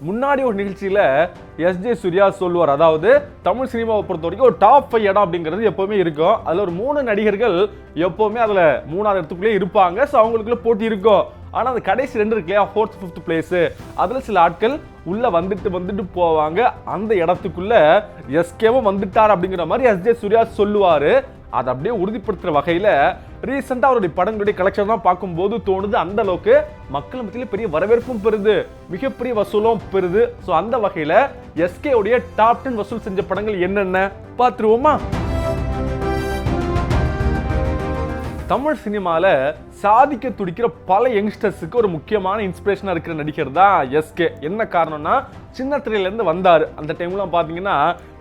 முன்னாடி ஒரு நிகழ்ச்சியில எஸ்ஜே சூர்யா சொல்லுவார், அதாவது தமிழ் சினிமாவை பொறுத்த வரைக்கும் ஒரு டாப் 5 இடம் அப்படிங்கிறது எப்பவுமே இருக்கும். அதுல ஒரு 3 நடிகர்கள் எப்பவுமே அதுல 3ஆவது இடத்துக்குள்ளே இருப்பாங்க. ஸோ அவங்களுக்குள்ள போட்டி இருக்கும். ஆனா அந்த கடைசி 2 இருக்கு இல்லையா, 4th 5th பிளேஸ், அதுல சில ஆட்கள் உள்ள வந்துட்டு போவாங்க. அந்த இடத்துக்குள்ள எஸ்கேவும் வந்துட்டார் அப்படிங்கிற மாதிரி எஸ்ஜே சூர்யா சொல்லுவாரு. அதை அப்படியே உறுதிப்படுத்துற வகையில ரீசெண்டா அவருடைய படங்களுடைய கலெக்ஷன் தான் பார்க்கும்போது தோணுது, அந்த அளவுக்கு மக்கள் மத்தியில பெரிய வரவேற்பும் பெறுது, மிகப்பெரிய வசூலும் பெறுது. ஸோ அந்த வகையில எஸ்கே உடைய டாப் 10 வசூல் செஞ்ச படங்கள் என்னென்ன பார்த்துருவோமா? தமிழ் சினிமால சாதிக்க துடிக்கிற பல யங்ஸ்டர்ஸுக்கு ஒரு முக்கியமான இன்ஸ்பிரேஷனா இருக்கிற நடிகர் தான் எஸ்கே. என்ன காரணம்னா, சின்ன திரையில இருந்து வந்தாரு. அந்த டைம்ல பாத்தீங்கன்னா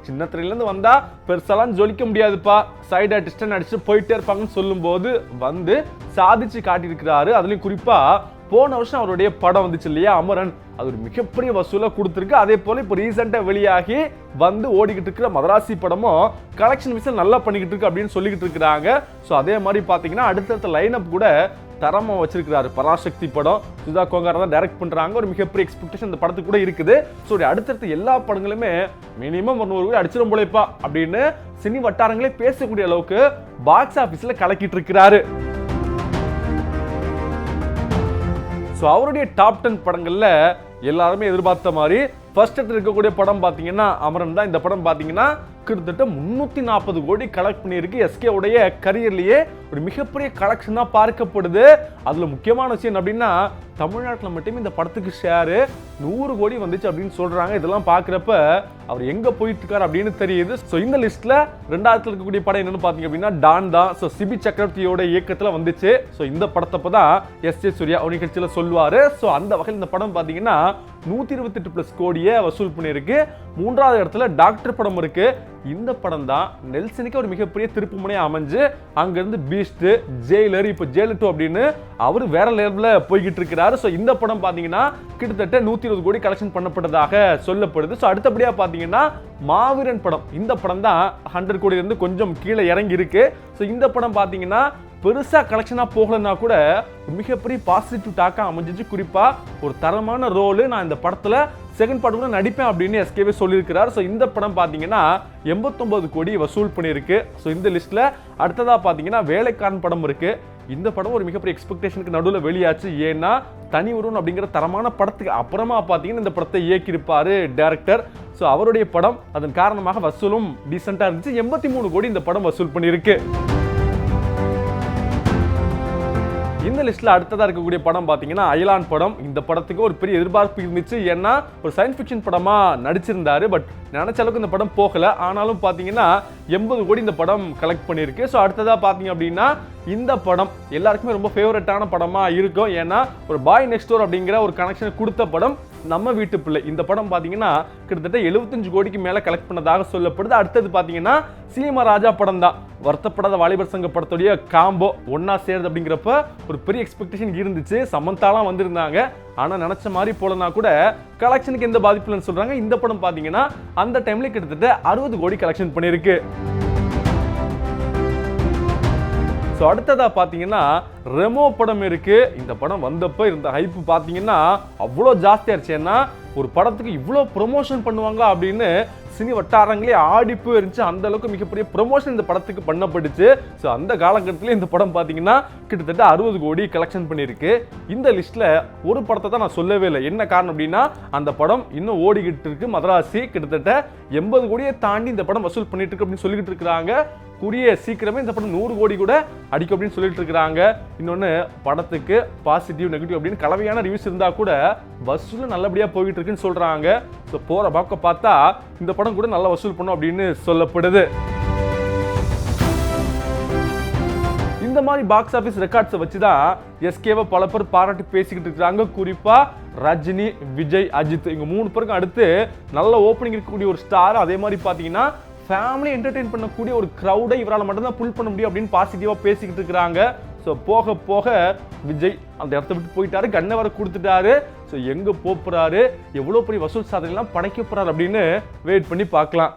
சின்ன திரையில இருந்து வந்தா பெருசாலாம் ஜொலிக்க முடியாதுப்பா, சைடு ஆர்டிஸ்ட் நடிச்சு போயிட்டே இருப்பாங்கன்னு சொல்லும் போது வந்து சாதிச்சு காட்டியிருக்கிறாரு. அதுலயும் குறிப்பா போன வருஷம் அவருடைய படம் வந்துச்சு இல்லையா, அமரன், அது ஒரு மிகப்பெரிய வசூலை கொடுத்துருக்கு. அதே போல இப்போ ரீசெண்டா வெளியாகி வந்து ஓடிக்கிட்டு இருக்கிற மதராசி படமும் கலெக்ஷன் விஷயம் நல்லா பண்ணிக்கிட்டு இருக்கு அப்படின்னு சொல்லிக்கிட்டு இருக்கிறாங்க. ஸோ அதே மாதிரி பார்த்தீங்கன்னா அடுத்தடுத்த லைனப் கூட தரமா வச்சிருக்கிறாரு. பராசக்தி படம் சுதா கோங்காரா தான் டைரக்ட் பண்றாங்க. ஒரு மிகப்பெரிய எக்ஸ்பெக்டேஷன் இந்த படத்துக்கு கூட இருக்குது. ஸோ அடுத்தடுத்த எல்லா படங்களுமே மினிமம் 100 அடிச்சிடும் போலேப்பா அப்படின்னு சினி வட்டாரங்களே பேசக்கூடிய அளவுக்கு பாக்ஸ் ஆபீஸ்ல கலக்கிட்டு இருக்கிறாரு. ஸோ அவருடைய டாப் 10 படங்கள்ல எல்லாருமே எதிர்பார்த்த மாதிரி ஃபர்ஸ்ட் இடத்துல இருக்கக்கூடிய படம் பார்த்தீங்கன்னா அமரன் தான். இந்த படம் பார்த்தீங்கன்னா கிட்டத்தட்ட 340 கோடி கலெக்ட் பண்ணியிருக்கு. எஸ்கே உடைய கரியர்லயே ஒரு மிகப்பெரிய கலெக்ஷன் தான் பார்க்கப்படுது. அதுல முக்கியமான விஷயம் அப்படின்னா, தமிழ்நாட்டில் மட்டுமே இந்த படத்துக்கு ஷேரு 100 கோடி வந்துச்சு அப்படின்னு சொல்றாங்க. இதெல்லாம் பார்க்குறப்ப அவர் எங்க போயிட்டு இருக்காரு அப்படின்னு தெரியுது. ஸோ இந்த லிஸ்ட்ல 2வது இருக்கக்கூடிய படம் என்னன்னு பார்த்தீங்க அப்படின்னா டான் தான். ஸோ சிபி சக்கரவர்த்தியோட இயக்கத்தில் வந்துச்சு. ஸோ இந்த படத்தப்ப தான் எஸ்ஜே சூர்யா ஒரு நிகழ்ச்சியில் சொல்லுவாரு. ஸோ அந்த வகையில் இந்த படம் பார்த்தீங்கன்னா 128+ கோடியை வசூல் பண்ணியிருக்கு. 3வது இடத்துல டாக்டர் படம் இருக்கு. இந்த படம் தான் நெல்சனுக்கு ஒரு மிகப்பெரிய திருப்பு முனையா அமைஞ்சு அங்கிருந்து பீஸ்ட், ஜெயிலர், இப்போ ஜெயிலர் 2 அப்படின்னு அவர் வேற லெவல்ல போய்கிட்டு இருக்கிறாரு. ஸோ இந்த படம் பார்த்தீங்கன்னா கிட்டத்தட்ட 120 கோடி கலெக்ஷன் பண்ணப்பட்டதாக சொல்லப்படுது. ஸோ அடுத்தபடியா பார்த்தீங்கன்னா மாவீரன் படம், இந்த படம் தான் 100 கோடியில இருந்து கொஞ்சம் கீழே இறங்கி இருக்கு. ஸோ இந்த படம் பார்த்தீங்கன்னா பெருசா கலெக்ஷனா போகலன்னா கூட மிகப்பெரிய பாசிட்டிவ் டாக்கா அமைஞ்சிச்சு. குறிப்பா ஒரு தரமான ரோல், நான் இந்த படத்துல செகண்ட் பார்ட் கூட நடிப்பேன் அப்படின்னு எஸ்கேவே சொல்லியிருக்கிறார். ஸோ இந்த படம் பார்த்தீங்கன்னா 89 கோடி வசூல் பண்ணியிருக்கு. ஸோ இந்த லிஸ்ட்ல அடுத்ததா பார்த்தீங்கன்னா வேலைக்காரன் படம் இருக்கு. இந்த படம் ஒரு மிகப்பெரிய எக்ஸ்பெக்டேஷனுக்கு நடுவில் வெளியாச்சு. ஏன்னா தனி ஒருவன் அப்படிங்கிற தரமான படத்துக்கு அப்புறமா பார்த்தீங்கன்னா இந்த படத்தை இயக்கியிருப்பாரு டைரக்டர். ஸோ அவருடைய படம், அதன் காரணமாக வசூலும் டீசெண்டா இருந்துச்சு. 83 கோடி இந்த படம் வசூல் பண்ணியிருக்கு. இந்த லிஸ்ட்ல அடுத்ததா இருக்கக்கூடிய படம் பாத்தீங்கன்னா அயலான் படம். இந்த படத்துக்கு ஒரு பெரிய எதிர்பார்ப்பு இருந்துச்சு. ஏன்னா ஒரு சயின்ஸ் ஃபிக்ஷன் படமா நடிச்சிருந்தாரு. பட் நினைச்ச அளவுக்கு இந்த படம் போகல. ஆனாலும் பாத்தீங்கன்னா 80 கோடி இந்த படம் கலெக்ட் பண்ணிருக்கு. ஸோ அடுத்ததா பாத்தீங்க அப்படின்னா இந்த படம் எல்லாருக்குமே ரொம்ப ஃபேவரட்டான படமா இருக்கும். ஏன்னா ஒரு பாய் நெக்ஸ்ட் டோர் அப்படிங்கிற ஒரு கனெக்ஷன் கொடுத்த படம் நம்ம வீட்டு பிள்ளை. இந்த படம் பாத்தீங்கன்னா கிட்டத்தட்ட 75 கோடிக்கு மேல கலெக்ட் பண்ணதாக சொல்லப்படுது. அடுத்தது பாத்தீங்கன்னா சீமா ராஜா படம் தான். வருத்தப்படாத வாலிபர் சங்க படத்துடைய காம்போ ஒன்னா சேருது அப்படிங்கிறப்ப ஒரு பெரிய எக்ஸ்பெக்டேஷன் இருந்துச்சு. சமந்தாலாம் வந்திருந்தாங்க. ஆனா நினைச்ச மாதிரி போலனா கூட கலெக்ஷனுக்கு எந்த பாதிப்பு இல்லைன்னு சொல்றாங்க. இந்த படம் பாத்தீங்கன்னா அந்த டைம்ல கிட்டத்தட்ட 60 கோடி கலெக்ஷன் பண்ணிருக்கு. ஸோ அடுத்ததா பார்த்தீங்கன்னா ரெமோ படம் இருக்கு. இந்த படம் வந்தப்போ இருந்த ஹைப் பார்த்தீங்கன்னா அவ்வளோ ஜாஸ்தியாச்சு. ஏன்னா ஒரு படத்துக்கு இவ்வளோ ப்ரொமோஷன் பண்ணுவாங்களா அப்படின்னு சினி வட்டாரங்களே ஆடி போயிருந்துச்சு. அந்த அளவுக்கு மிகப்பெரிய ப்ரொமோஷன் இந்த படத்துக்கு பண்ணப்பட்டுச்சு. ஸோ அந்த காலகட்டத்தில் இந்த படம் பார்த்தீங்கன்னா கிட்டத்தட்ட 60 கோடி கலெக்ஷன் பண்ணியிருக்கு. இந்த லிஸ்ட்ல ஒரு படத்தை தான் நான் சொல்லவே இல்லை. என்ன காரணம் அப்படின்னா அந்த படம் இன்னும் ஓடிக்கிட்டு இருக்கு. மதராசி கிட்டத்தட்ட 80 கோடியை தாண்டி இந்த படம் வசூல் பண்ணிட்டு இருக்கு அப்படின்னு சொல்லிட்டு இருக்கிறாங்க. கூடிய சீக்கிரமே இந்த படம் 100 கோடி கூட அடிக்கும் அப்படின்னு சொல்லிட்டு இருக்கிறாங்க. இன்னொன்னு, படத்துக்கு பாசிட்டிவ் நெகட்டிவ் அப்படின்னு கலவையான ரிவ்யூஸ் இருந்தா கூட வசூல் நல்லபடியா போயிட்டு இருக்குன்னு சொல்றாங்க. ஸோ போற பார்க்க பார்த்தா இந்த படம் கூட நல்லா வசூல் பண்ணும் அப்படின்னு சொல்லப்படுது. இந்த மாதிரி பாக்ஸ் ஆபீஸ் ரெக்கார்ட்ஸை வச்சுதான் எஸ்கேவை பல பேர் பாராட்டி பேசிக்கிட்டு இருக்காங்க. குறிப்பா ரஜினி, விஜய், அஜித், இவங்க 3 பேருக்கும் அடுத்து நல்ல ஓப்பனிங் இருக்கக்கூடிய ஒரு ஸ்டார். அதே மாதிரி பாத்தீங்கன்னா ஃபேமிலி என்டர்டெயின் பண்ணக்கூடிய ஒரு கிரௌடை இவரால் மட்டும்தான் புல் பண்ண முடியும் அப்படின்னு பாசிட்டிவா பேசிக்கிட்டு இருக்கிறாங்க. ஸோ போக போக விஜய் அந்த இடத்த விட்டு போயிட்டாரு, கண்ணை வர கொடுத்துட்டாரு. ஸோ எங்க போறாரு, எவ்வளோ பெரிய வசூல் சாதனைலாம் படைக்க போறாரு அப்படின்னு வெயிட் பண்ணி பார்க்கலாம்.